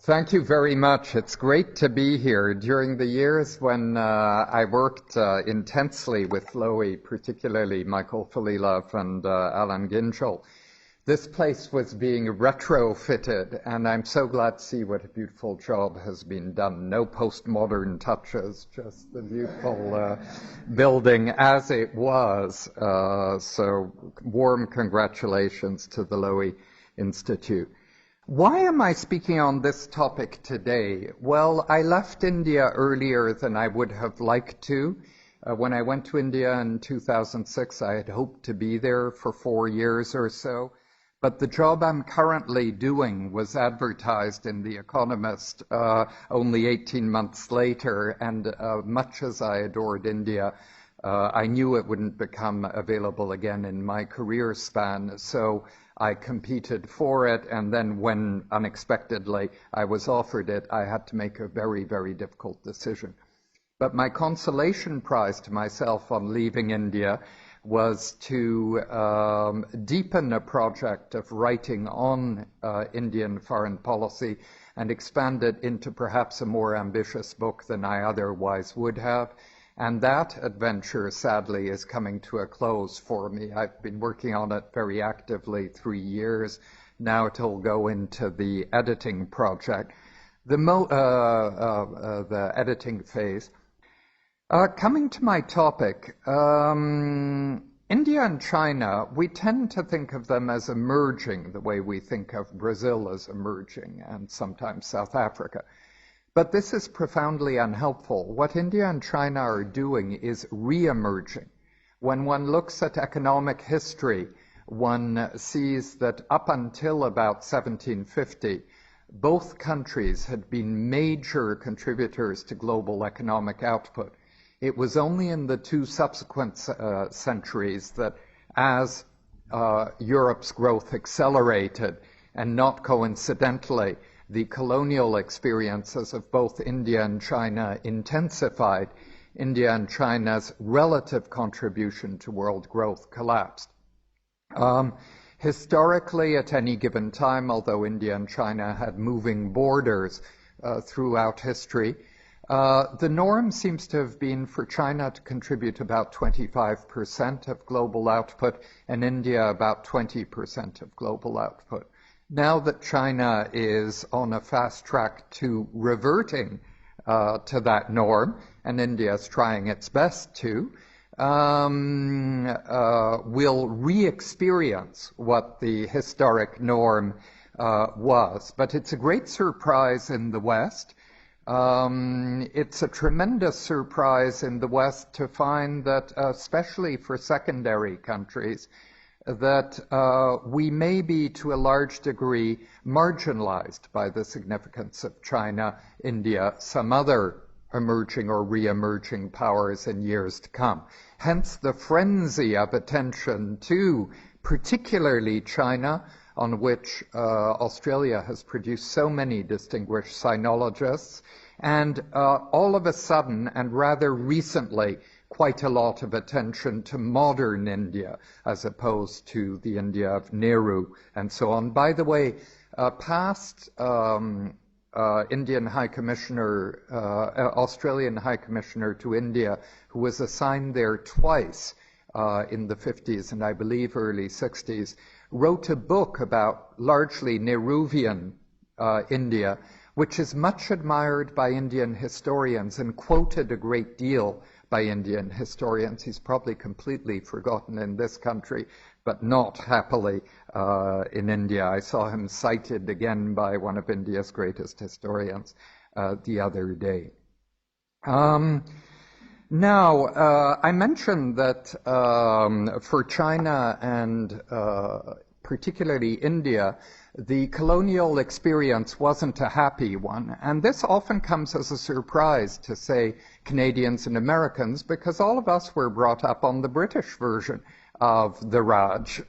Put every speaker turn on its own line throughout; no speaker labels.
Thank you very much. It's great to be here. During the years when I worked intensely with Lowy, particularly Michael Falilov and Alan Ginchel, this place was being retrofitted, and I'm so glad to see what a beautiful job has been done. No postmodern touches, just the beautiful building as it was. So warm congratulations to the Lowy Institute. Why am I speaking on this topic today? Well, I left India earlier than I would have liked to. When I went to India in 2006, I had hoped to be there for 4 years or so. But the job I'm currently doing was advertised in The Economist only 18 months later, and much as I adored India, I knew it wouldn't become available again in my career span. So I competed for it, and then when unexpectedly I was offered it, I had to make a very, very difficult decision. But my consolation prize to myself on leaving India was to deepen a project of writing on Indian foreign policy and expand it into perhaps a more ambitious book than I otherwise would have. And that adventure, sadly, is coming to a close for me. I've been working on it very actively 3 years. Now it'll go into the editing project, the editing phase. Coming to my topic, India and China, we tend to think of them as emerging the way we think of Brazil as emerging, and sometimes South Africa. But this is profoundly unhelpful. What India and China are doing is re-emerging. When one looks at economic history, one sees that up until about 1750, both countries had been major contributors to global economic output. It was only in the 2 subsequent centuries that as Europe's growth accelerated, and not coincidentally, the colonial experiences of both India and China intensified, India and China's relative contribution to world growth collapsed. Historically, at any given time, although India and China had moving borders throughout history, the norm seems to have been for China to contribute about 25% of global output and India about 20% of global output. Now that China is on a fast track to reverting to that norm, and India is trying its best to, will re-experience what the historic norm was. But it's a great surprise in the West. It's a tremendous surprise in the West to find that, especially for secondary countries, that we may be, to a large degree, marginalized by the significance of China, India, some other emerging or re-emerging powers in years to come. Hence the frenzy of attention to particularly China, on which Australia has produced so many distinguished sinologists, and all of a sudden, and rather recently, quite a lot of attention to modern India, as opposed to the India of Nehru and so on. By the way, past Indian High Commissioner, Australian High Commissioner to India, who was assigned there twice in the 50s and I believe early 60s, wrote a book about largely Nehruvian India, which is much admired by Indian historians and quoted a great deal by Indian historians. He's probably completely forgotten in this country, but not happily in India. I saw him cited again by one of India's greatest historians the other day. Now, I mentioned that for China and particularly India, the colonial experience wasn't a happy one. And this often comes as a surprise to, say, Canadians and Americans, because all of us were brought up on the British version of the Raj,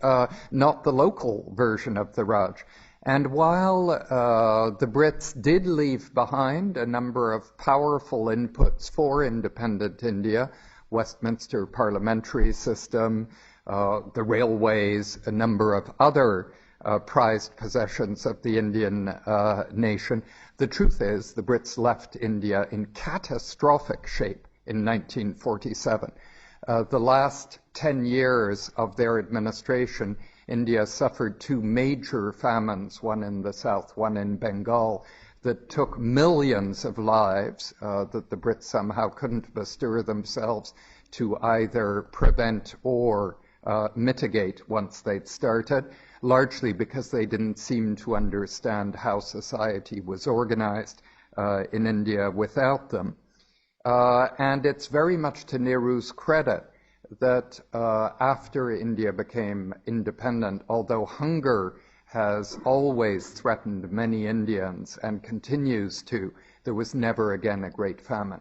not the local version of the Raj. And while the Brits did leave behind a number of powerful inputs for independent India, Westminster parliamentary system, the railways, a number of other prized possessions of the Indian nation. The truth is, the Brits left India in catastrophic shape in 1947. The last 10 years of their administration, India suffered two major famines, one in the south, one in Bengal, that took millions of lives that the Brits somehow couldn't bestir themselves to either prevent or mitigate once they'd started, largely because they didn't seem to understand how society was organized in India without them. And it's very much to Nehru's credit that after India became independent, although hunger has always threatened many Indians and continues to, there was never again a great famine,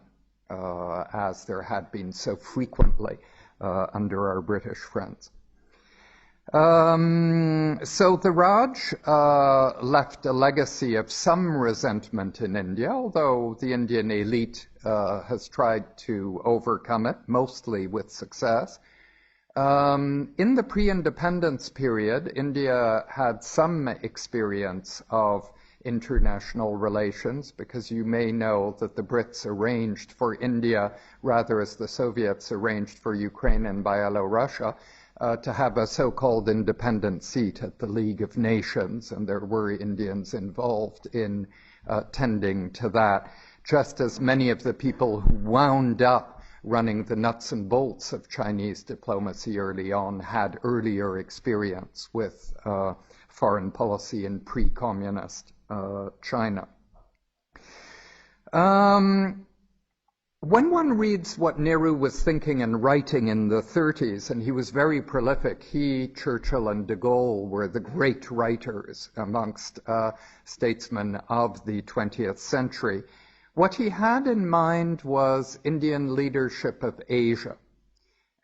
as there had been so frequently under our British friends. So the Raj left a legacy of some resentment in India, although the Indian elite has tried to overcome it, mostly with success. In the pre-independence period, India had some experience of international relations, because you may know that the Brits arranged for India, rather as the Soviets arranged for Ukraine and Byelorussia, to have a so-called independent seat at the League of Nations, and there were Indians involved in tending to that, just as many of the people who wound up running the nuts and bolts of Chinese diplomacy early on had earlier experience with foreign policy in pre-communist China. When one reads what Nehru was thinking and writing in the 30s, and he was very prolific, he, Churchill, and de Gaulle were the great writers amongst statesmen of the 20th century. What he had in mind was Indian leadership of Asia.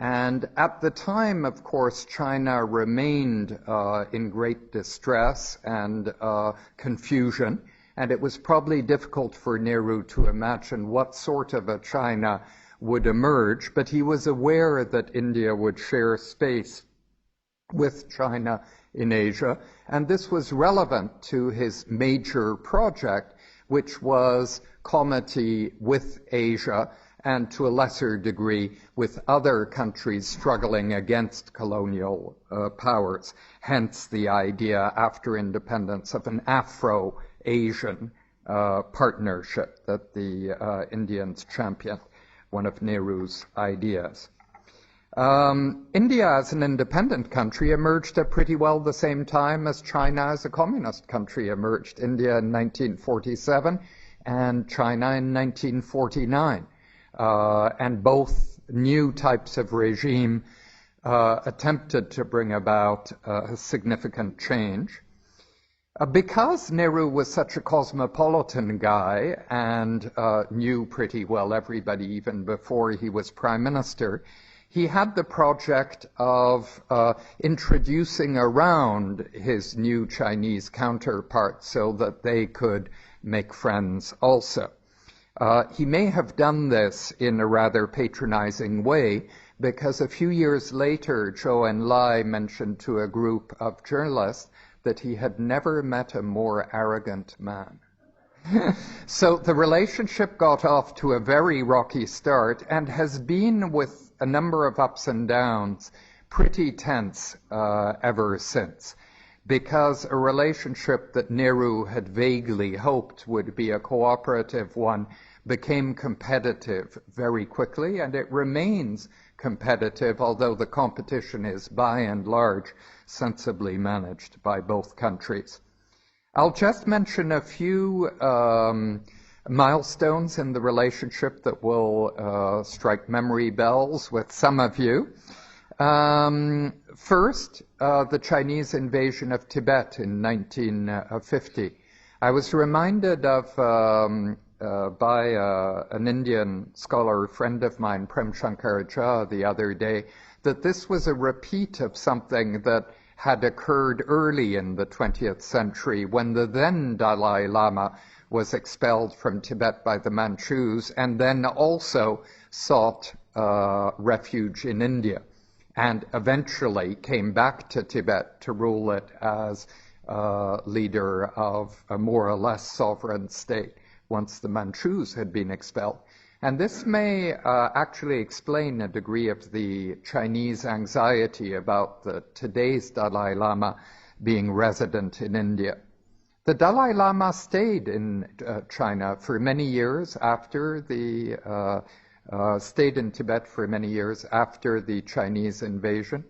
And at the time, of course, China remained in great distress and confusion. And it was probably difficult for Nehru to imagine what sort of a China would emerge, but he was aware that India would share space with China in Asia, and this was relevant to his major project, which was comity with Asia, and to a lesser degree with other countries struggling against colonial powers, hence the idea after independence of an Afro-Asian partnership that the Indians championed, one of Nehru's ideas. India as an independent country emerged at pretty well the same time as China as a communist country emerged. India in 1947 and China in 1949. And both new types of regime attempted to bring about a significant change. Because Nehru was such a cosmopolitan guy and knew pretty well everybody even before he was prime minister, he had the project of introducing around his new Chinese counterparts so that they could make friends also. He may have done this in a rather patronizing way, because a few years later, Zhou Enlai mentioned to a group of journalists that he had never met a more arrogant man. So the relationship got off to a very rocky start and has been, with a number of ups and downs, pretty tense ever since. Because a relationship that Nehru had vaguely hoped would be a cooperative one became competitive very quickly, and it remains competitive, although the competition is by and large sensibly managed by both countries. I'll just mention a few milestones in the relationship that will strike memory bells with some of you. First, the Chinese invasion of Tibet in 1950. I was reminded of by an Indian scholar friend of mine, Prem Shankar Jha, the other day, that this was a repeat of something that had occurred early in the 20th century when the then Dalai Lama was expelled from Tibet by the Manchus and then also sought refuge in India and eventually came back to Tibet to rule it as leader of a more or less sovereign state once the Manchus had been expelled. And this may actually explain a degree of the Chinese anxiety about today's Dalai Lama being resident in India. The Dalai Lama stayed in China for many years after stayed in Tibet for many years after the Chinese invasion.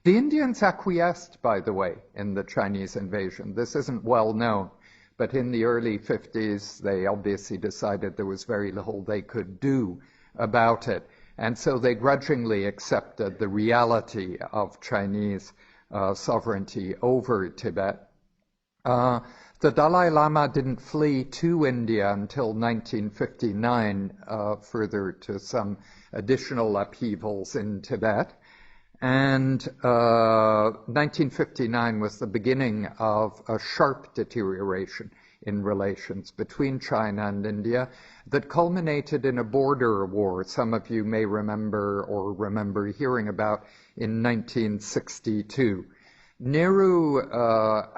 The Indians acquiesced, by the way, in the Chinese invasion. This isn't well known, but in the early 50s, they obviously decided there was very little they could do about it. And so they grudgingly accepted the reality of Chinese sovereignty over Tibet. The Dalai Lama didn't flee to India until 1959, further to some additional upheavals in Tibet. And 1959 was the beginning of a sharp deterioration in relations between China and India that culminated in a border war some of you may remember hearing about in 1962. Nehru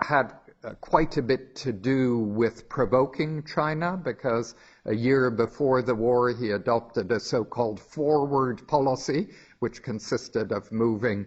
had quite a bit to do with provoking China because a year before the war he adopted a so-called forward policy, which consisted of moving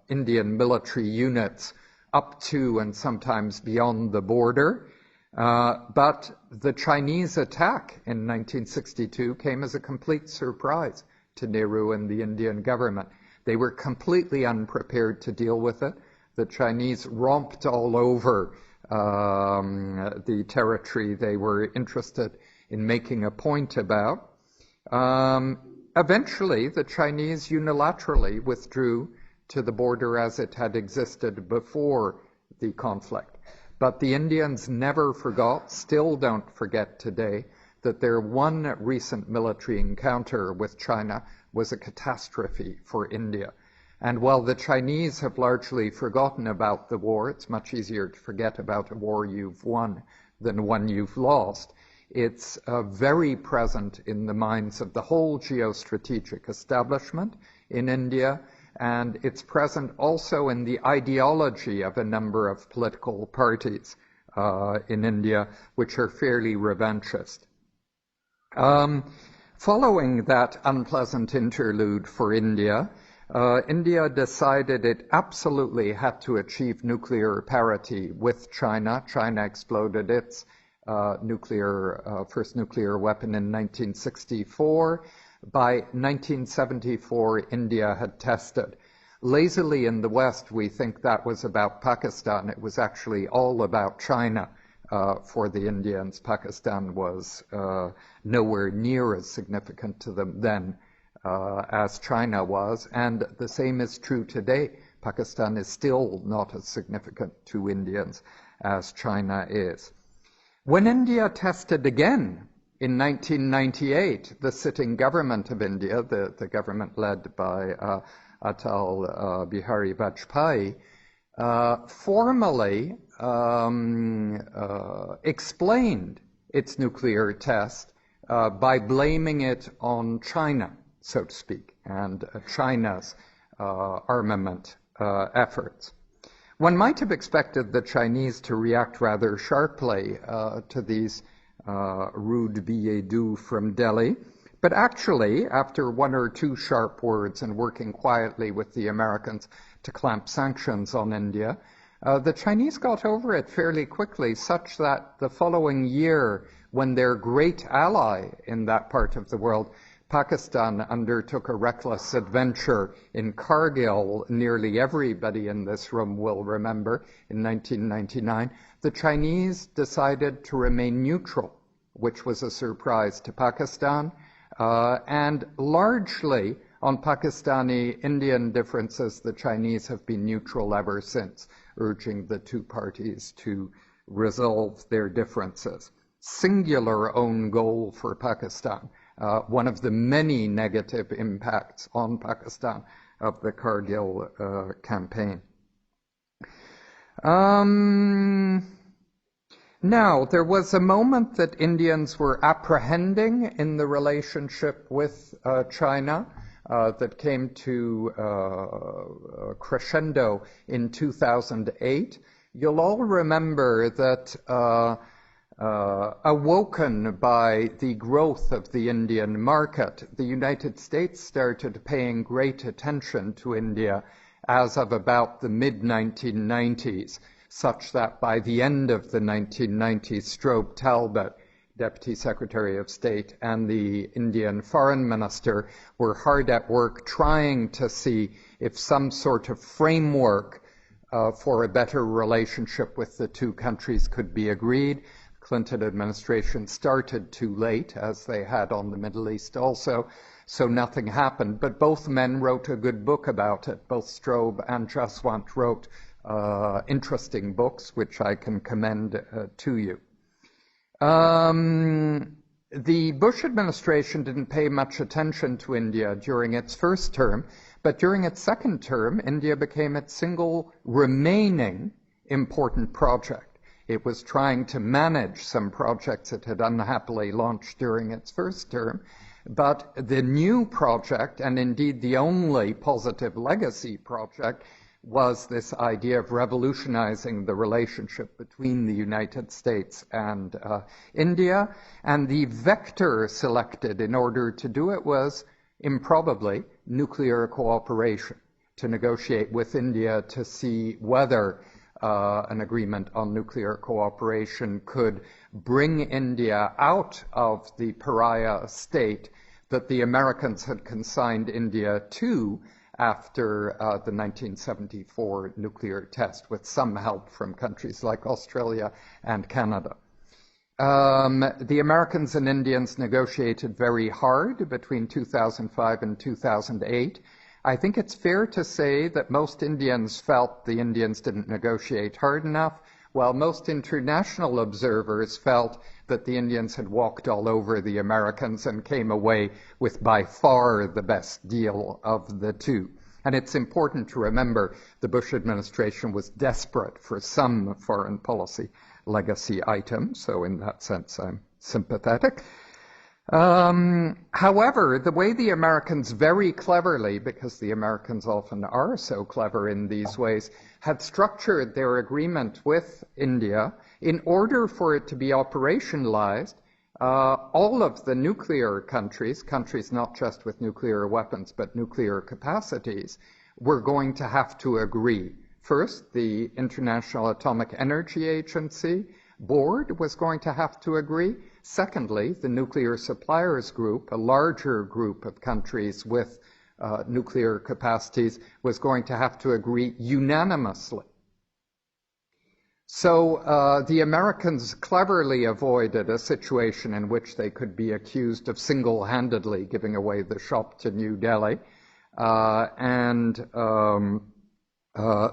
Indian military units up to and sometimes beyond the border. But the Chinese attack in 1962 came as a complete surprise to Nehru and the Indian government. They were completely unprepared to deal with it. The Chinese romped all over the territory they were interested in making a point about. Eventually, the Chinese unilaterally withdrew to the border as it had existed before the conflict. But the Indians never forgot, still don't forget today, that their one recent military encounter with China was a catastrophe for India. And while the Chinese have largely forgotten about the war, it's much easier to forget about a war you've won than one you've lost. It's very present in the minds of the whole geostrategic establishment in India, and it's present also in the ideology of a number of political parties in India, which are fairly revanchist. Following that unpleasant interlude for India, India decided it absolutely had to achieve nuclear parity with China. China exploded its first nuclear weapon in 1964. By 1974, India had tested. Lazily in the West, we think that was about Pakistan. It was actually all about China for the Indians. Pakistan was nowhere near as significant to them then as China was, and the same is true today. Pakistan is still not as significant to Indians as China is. When India tested again in 1998, the sitting government of India, the government led by Atal Bihari Vajpayee, formally explained its nuclear test by blaming it on China, so to speak, and China's armament efforts. One might have expected the Chinese to react rather sharply to these rude billets doux from Delhi, but actually, after one or two sharp words and working quietly with the Americans to clamp sanctions on India, the Chinese got over it fairly quickly, such that the following year, when their great ally in that part of the world, Pakistan, undertook a reckless adventure in Kargil, nearly everybody in this room will remember, in 1999, the Chinese decided to remain neutral, which was a surprise to Pakistan, and largely on Pakistani-Indian differences, the Chinese have been neutral ever since, urging the two parties to resolve their differences. Singular own goal for Pakistan. One of the many negative impacts on Pakistan of the Kargil campaign. Now, there was a moment that Indians were apprehending in the relationship with China that came to crescendo in 2008. You'll all remember that awoken by the growth of the Indian market, the United States started paying great attention to India as of about the mid-1990s, such that by the end of the 1990s, Strobe Talbot, Deputy Secretary of State, and the Indian Foreign Minister were hard at work trying to see if some sort of framework for a better relationship with the two countries could be agreed. The Clinton administration started too late, as they had on the Middle East also, so nothing happened. But both men wrote a good book about it. Both Strobe and Jaswant wrote interesting books, which I can commend to you. The Bush administration didn't pay much attention to India during its first term, but during its second term, India became its single remaining important project. It was trying to manage some projects it had unhappily launched during its first term, but the new project, and indeed the only positive legacy project, was this idea of revolutionizing the relationship between the United States and India. And the vector selected in order to do it was, improbably, nuclear cooperation, to negotiate with India to see whether an agreement on nuclear cooperation could bring India out of the pariah state that the Americans had consigned India to after the 1974 nuclear test, with some help from countries like Australia and Canada. The Americans and Indians negotiated very hard between 2005 and 2008. I think it's fair to say that most Indians felt the Indians didn't negotiate hard enough, while most international observers felt that the Indians had walked all over the Americans and came away with by far the best deal of the two. And it's important to remember the Bush administration was desperate for some foreign policy legacy item, so in that sense I'm sympathetic. However, the way the Americans very cleverly, because the Americans often are so clever in these ways, had structured their agreement with India in order for it to be operationalized, all of the nuclear countries not just with nuclear weapons, but nuclear capacities, were going to have to agree. First, the International Atomic Energy Agency board was going to have to agree. Secondly, the Nuclear Suppliers Group, a larger group of countries with nuclear capacities, was going to have to agree unanimously. So the Americans cleverly avoided a situation in which they could be accused of single-handedly giving away the shop to New Delhi.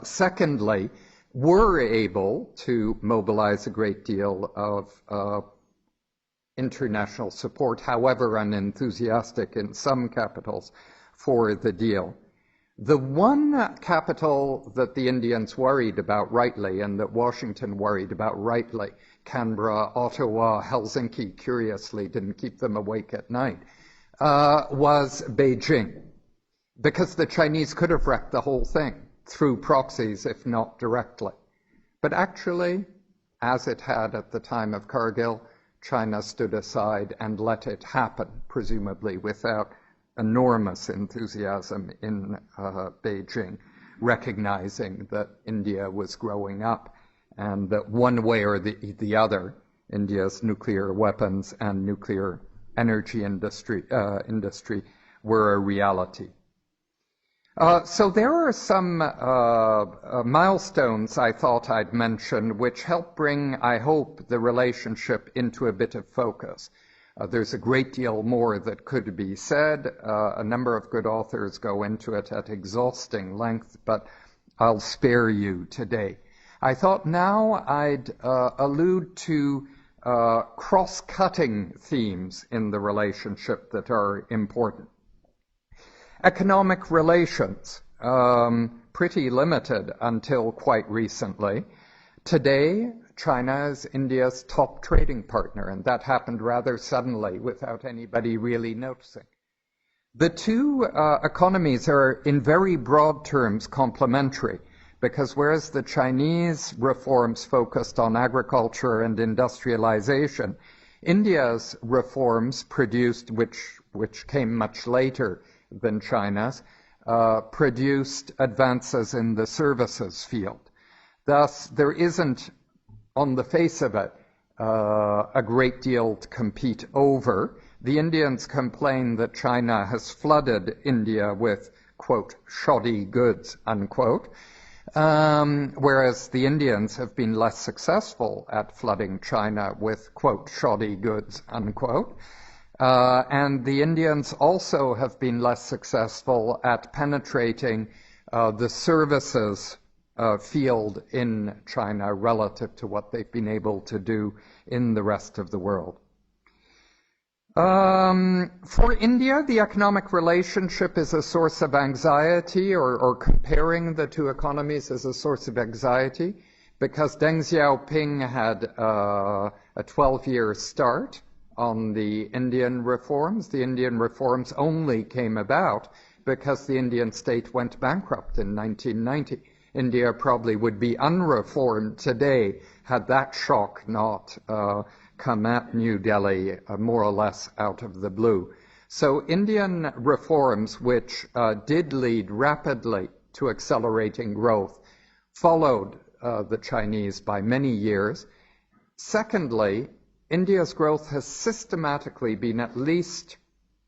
Secondly, were able to mobilize a great deal of international support, however unenthusiastic in some capitals, for the deal. The one capital that the Indians worried about rightly, and that Washington worried about rightly, Canberra, Ottawa, Helsinki, curiously didn't keep them awake at night, was Beijing. Because the Chinese could have wrecked the whole thing through proxies, if not directly. But actually, as it had at the time of Kargil, China stood aside and let it happen, presumably without enormous enthusiasm in Beijing, recognizing that India was growing up and that one way or the other, India's nuclear weapons and nuclear energy industry were a reality. So there are some milestones I thought I'd mention which help bring, I hope, the relationship into a bit of focus. There's a great deal more that could be said. A number of good authors go into it at exhausting length, but I'll spare you today. I thought now I'd allude to cross-cutting themes in the relationship that are important. Economic relations, pretty limited until quite recently. Today, China is India's top trading partner, and that happened rather suddenly without anybody really noticing. The two economies are, in very broad terms, complementary. because whereas the Chinese reforms focused on agriculture and industrialization, India's reforms produced, which came much later than China's, produced advances in the services field. Thus, there isn't, on the face of it, a great deal to compete over. The Indians complain that China has flooded India with, quote, shoddy goods, unquote, whereas the Indians have been less successful at flooding China with, quote, shoddy goods, unquote. And the Indians also have been less successful at penetrating the services field in China relative to what they've been able to do in the rest of the world. For India, the economic relationship is a source of anxiety, or comparing the two economies is a source of anxiety, because Deng Xiaoping had a 12-year start on the Indian reforms. The Indian reforms only came about because the Indian state went bankrupt in 1990. India probably would be unreformed today had that shock not come at New Delhi more or less out of the blue. So Indian reforms, which did lead rapidly to accelerating growth, followed the Chinese by many years. Secondly, India's growth has systematically been at least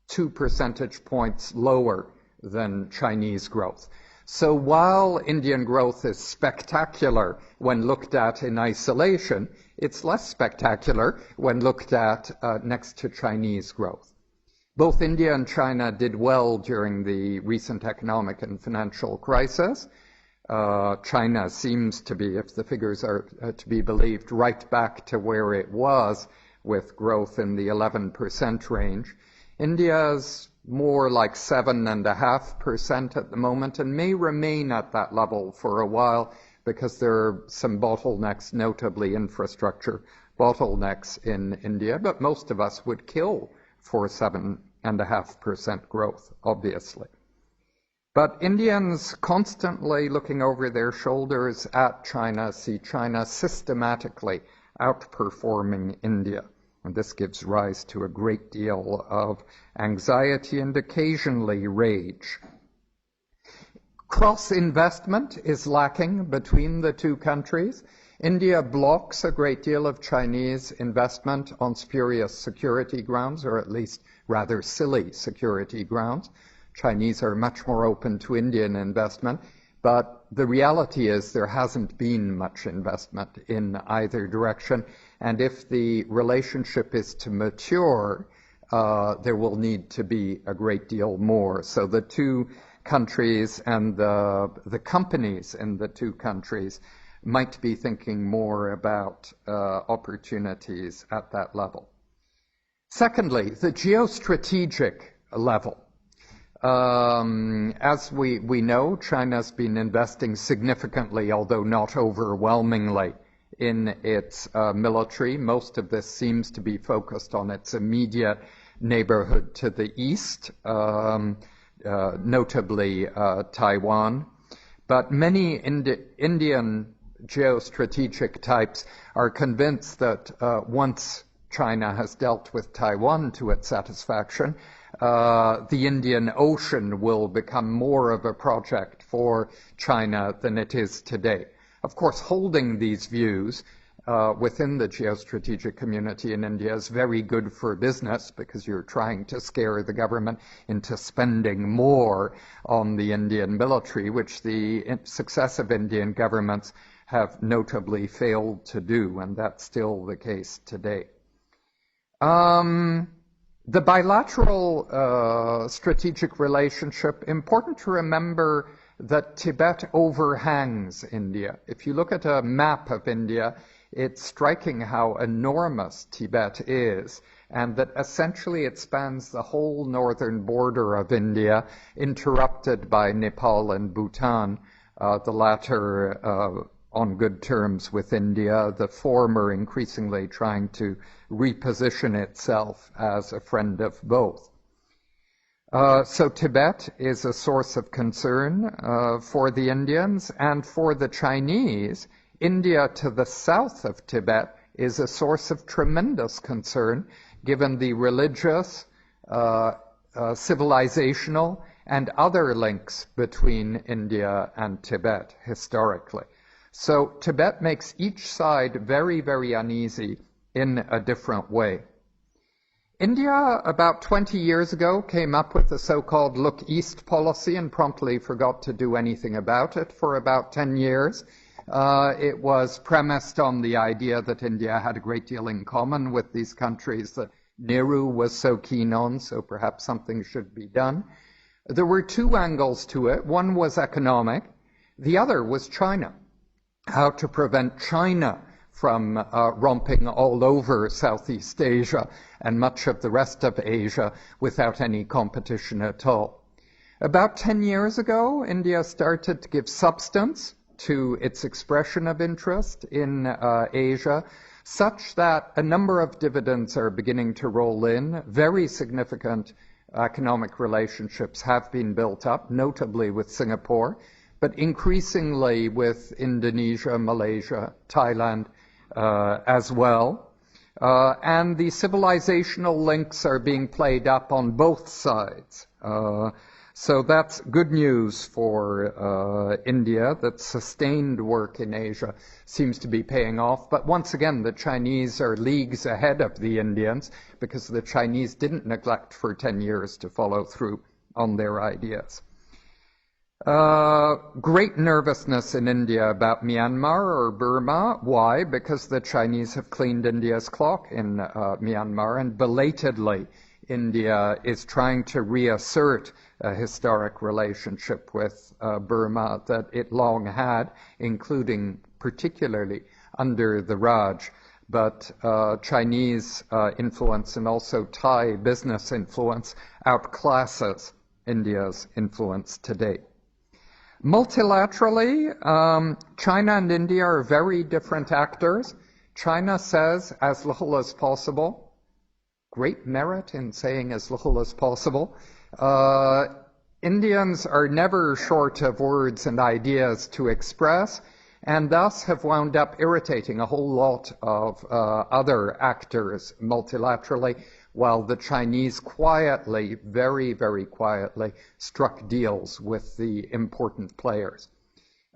2 percentage points lower than Chinese growth. So while Indian growth is spectacular when looked at in isolation, it's less spectacular when looked at next to Chinese growth. Both India and China did well during the recent economic and financial crisis. China seems to be, if the figures are to be believed, right back to where it was with growth in the 11% range. India's more like 7.5% at the moment and may remain at that level for a while because there are some bottlenecks, notably infrastructure bottlenecks in India, but most of us would kill for 7.5% growth, obviously. But Indians constantly looking over their shoulders at China see China systematically outperforming India. And this gives rise to a great deal of anxiety and occasionally rage. Cross-investment is lacking between the two countries. India blocks a great deal of Chinese investment on spurious security grounds, or at least rather silly security grounds. Chinese are much more open to Indian investment, but the reality is there hasn't been much investment in either direction. And if the relationship is to mature, there will need to be a great deal more. So the two countries and the companies in the two countries might be thinking more about opportunities at that level. Secondly, the geostrategic level. As we know, China's been investing significantly, although not overwhelmingly, in its military. Most of this seems to be focused on its immediate neighborhood to the east, notably Taiwan. But many Indian geostrategic types are convinced that once China has dealt with Taiwan to its satisfaction, the Indian Ocean will become more of a project for China than it is today. Of course, holding these views within the geostrategic community in India is very good for business because you're trying to scare the government into spending more on the Indian military, which the successive Indian governments have notably failed to do, and that's still the case today. The bilateral strategic relationship, important to remember that Tibet overhangs India. If you look at a map of India, it's striking how enormous Tibet is, and that essentially it spans the whole northern border of India, interrupted by Nepal and Bhutan, the latter on good terms with India, the former increasingly trying to reposition itself as a friend of both. So Tibet is a source of concern for the Indians, and for the Chinese, India to the south of Tibet is a source of tremendous concern, given the religious, civilizational, and other links between India and Tibet historically. So Tibet makes each side very, very uneasy in a different way. India, about 20 years ago, came up with the so-called Look East policy and promptly forgot to do anything about it for about 10 years. It was premised on the idea that India had a great deal in common with these countries that Nehru was so keen on, so perhaps something should be done. There were two angles to it. One was economic. The other was China. How to prevent China from romping all over Southeast Asia and much of the rest of Asia without any competition at all. About 10 years ago, India started to give substance to its expression of interest in Asia, such that a number of dividends are beginning to roll in. Very significant economic relationships have been built up, notably with Singapore, but increasingly with Indonesia, Malaysia, Thailand as well. And the civilizational links are being played up on both sides. So that's good news for India, that sustained work in Asia seems to be paying off. But once again, the Chinese are leagues ahead of the Indians because the Chinese didn't neglect for 10 years to follow through on their ideas. Great nervousness in India about Myanmar or Burma. Why? Because the Chinese have cleaned India's clock in Myanmar, and belatedly India is trying to reassert a historic relationship with Burma that it long had, including particularly under the Raj. But Chinese influence and also Thai business influence outclasses India's influence today. Multilaterally, China and India are very different actors. China says as little as possible. Great merit in saying as little as possible. Indians are never short of words and ideas to express, and thus have wound up irritating a whole lot of other actors multilaterally, while the Chinese quietly, very, very quietly, struck deals with the important players.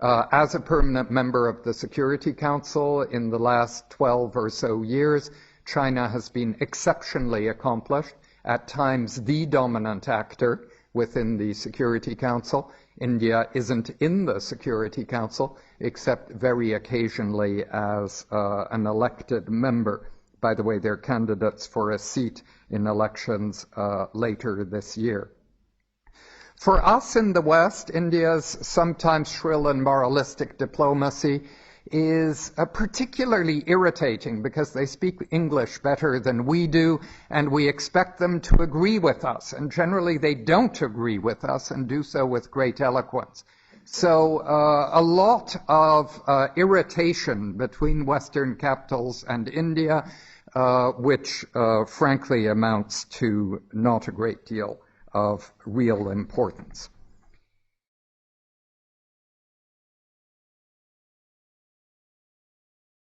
As a permanent member of the Security Council in the last 12 or so years, China has been exceptionally accomplished, at times the dominant actor within the Security Council. India isn't in the Security Council, except very occasionally as an elected member. By the way, they're candidates for a seat in elections later this year. For us in the West, India's sometimes shrill and moralistic diplomacy is particularly irritating because they speak English better than we do, and we expect them to agree with us. And generally they don't agree with us and do so with great eloquence. So a lot of irritation between Western capitals and India, which frankly amounts to not a great deal of real importance.